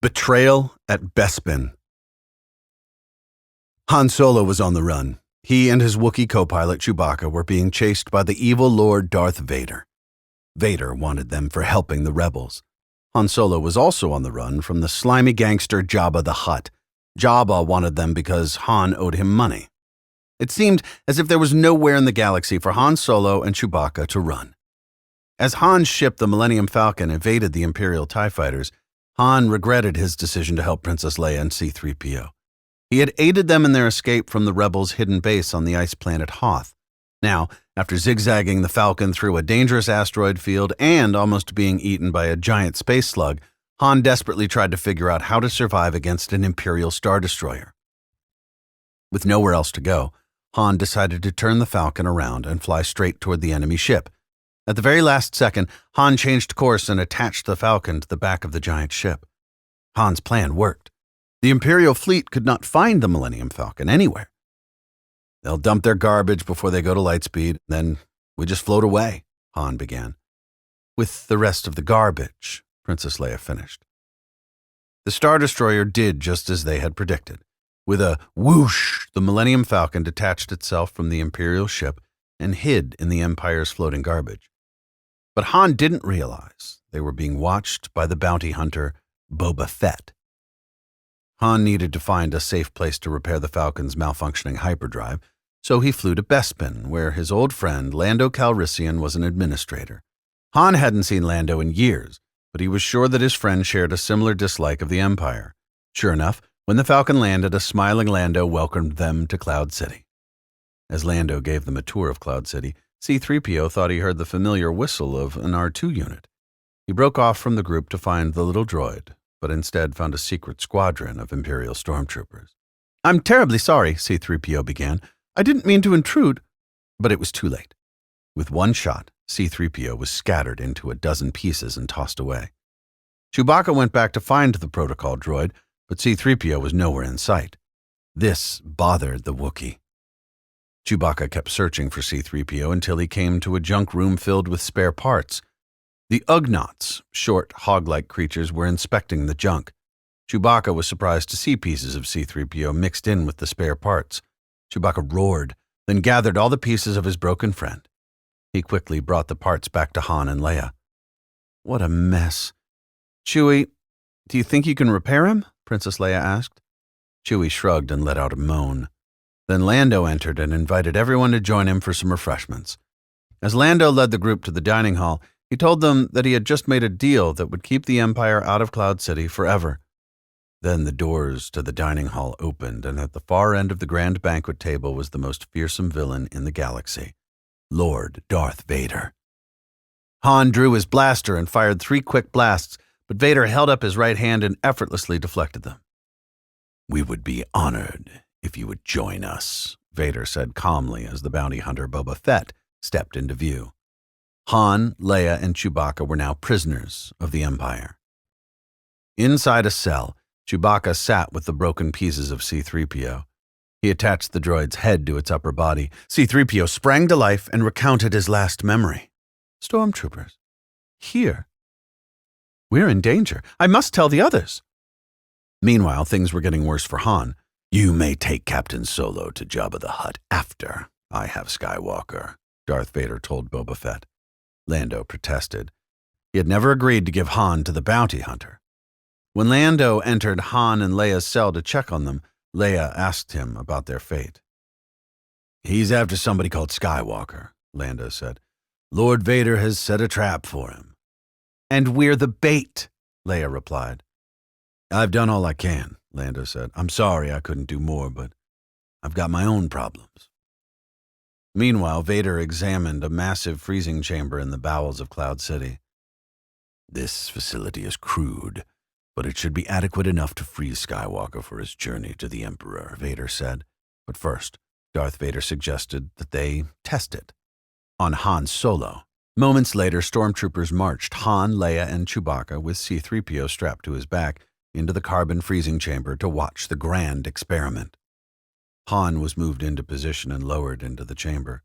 Betrayal at Bespin. Han Solo was on the run. He and his Wookiee co-pilot Chewbacca were being chased by the evil Lord Darth Vader. Vader wanted them for helping the rebels. Han Solo was also on the run from the slimy gangster Jabba the Hutt. Jabba wanted them because Han owed him money. It seemed as if there was nowhere in the galaxy for Han Solo and Chewbacca to run. As Han's ship, the Millennium Falcon, evaded the Imperial TIE fighters, Han regretted his decision to help Princess Leia and C-3PO. He had aided them in their escape from the rebels' hidden base on the ice planet Hoth. Now, after zigzagging the Falcon through a dangerous asteroid field and almost being eaten by a giant space slug, Han desperately tried to figure out how to survive against an Imperial Star Destroyer. With nowhere else to go, Han decided to turn the Falcon around and fly straight toward the enemy ship. At the very last second, Han changed course and attached the Falcon to the back of the giant ship. Han's plan worked. The Imperial fleet could not find the Millennium Falcon anywhere. "They'll dump their garbage before they go to lightspeed, then we just float away," Han began. "With the rest of the garbage," Princess Leia finished. The Star Destroyer did just as they had predicted. With a whoosh, the Millennium Falcon detached itself from the Imperial ship and hid in the Empire's floating garbage. But Han didn't realize they were being watched by the bounty hunter Boba Fett. Han needed to find a safe place to repair the Falcon's malfunctioning hyperdrive, so he flew to Bespin, where his old friend Lando Calrissian was an administrator. Han hadn't seen Lando in years, but he was sure that his friend shared a similar dislike of the Empire. Sure enough, when the Falcon landed, a smiling Lando welcomed them to Cloud City. As Lando gave them a tour of Cloud City, C-3PO thought he heard the familiar whistle of an R2 unit. He broke off from the group to find the little droid, but instead found a secret squadron of Imperial stormtroopers. "I'm terribly sorry," C-3PO began. "I didn't mean to intrude." But it was too late. With one shot, C-3PO was scattered into a dozen pieces and tossed away. Chewbacca went back to find the protocol droid, but C-3PO was nowhere in sight. This bothered the Wookiee. Chewbacca kept searching for C-3PO until he came to a junk room filled with spare parts. The Ugnaughts, short, hog-like creatures, were inspecting the junk. Chewbacca was surprised to see pieces of C-3PO mixed in with the spare parts. Chewbacca roared, then gathered all the pieces of his broken friend. He quickly brought the parts back to Han and Leia. "What a mess. Chewie, do you think you can repair him?" Princess Leia asked. Chewie shrugged and let out a moan. Then Lando entered and invited everyone to join him for some refreshments. As Lando led the group to the dining hall, he told them that he had just made a deal that would keep the Empire out of Cloud City forever. Then the doors to the dining hall opened, and at the far end of the grand banquet table was the most fearsome villain in the galaxy, Lord Darth Vader. Han drew his blaster and fired 3 quick blasts, but Vader held up his right hand and effortlessly deflected them. "We would be honored if you would join us," Vader said calmly as the bounty hunter Boba Fett stepped into view. Han, Leia, and Chewbacca were now prisoners of the Empire. Inside a cell, Chewbacca sat with the broken pieces of C-3PO. He attached the droid's head to its upper body. C-3PO sprang to life and recounted his last memory. "Stormtroopers. Here. We're in danger. I must tell the others." Meanwhile, things were getting worse for Han. "You may take Captain Solo to Jabba the Hutt after I have Skywalker," Darth Vader told Boba Fett. Lando protested. He had never agreed to give Han to the bounty hunter. When Lando entered Han and Leia's cell to check on them, Leia asked him about their fate. "He's after somebody called Skywalker," Lando said. "Lord Vader has set a trap for him." "And we're the bait," Leia replied. "I've done all I can," Lando said. "I'm sorry I couldn't do more, but I've got my own problems." Meanwhile, Vader examined a massive freezing chamber in the bowels of Cloud City. "This facility is crude, but it should be adequate enough to freeze Skywalker for his journey to the Emperor," Vader said. But first, Darth Vader suggested that they test it on Han Solo. Moments later, stormtroopers marched Han, Leia, and Chewbacca with C-3PO strapped to his back into the carbon freezing chamber to watch the grand experiment. Han was moved into position and lowered into the chamber.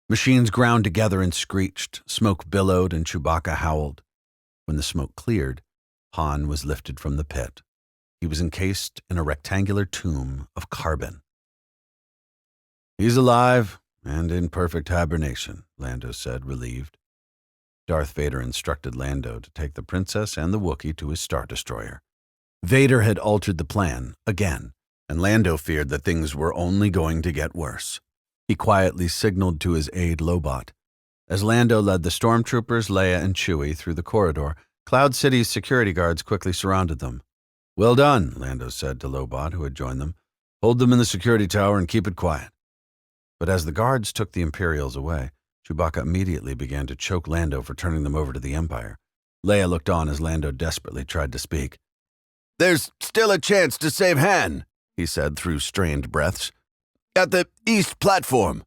Machines ground together and screeched, smoke billowed, and Chewbacca howled. When the smoke cleared, Han was lifted from the pit, He was encased in a rectangular tomb of carbon. "He's alive and in perfect hibernation," Lando said, relieved. Darth Vader instructed Lando to take the princess and the Wookiee to his Star Destroyer. Vader had altered the plan again, and Lando feared that things were only going to get worse. He quietly signaled to his aide Lobot. As Lando led the stormtroopers, Leia and Chewie through the corridor, Cloud City's security guards quickly surrounded them. "Well done," Lando said to Lobot, who had joined them. "Hold them in the security tower and keep it quiet." But as the guards took the Imperials away, Chewbacca immediately began to choke Lando for turning them over to the Empire. Leia looked on as Lando desperately tried to speak. "There's still a chance to save Han," he said through strained breaths. "At the east platform."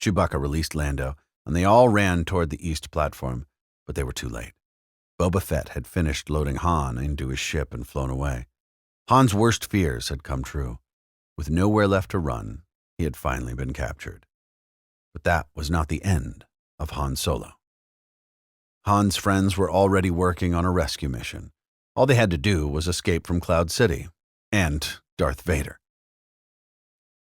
Chewbacca released Lando, and they all ran toward the east platform, but they were too late. Boba Fett had finished loading Han into his ship and flown away. Han's worst fears had come true. With nowhere left to run, he had finally been captured. But that was not the end of Han Solo. Han's friends were already working on a rescue mission. All they had to do was escape from Cloud City and Darth Vader.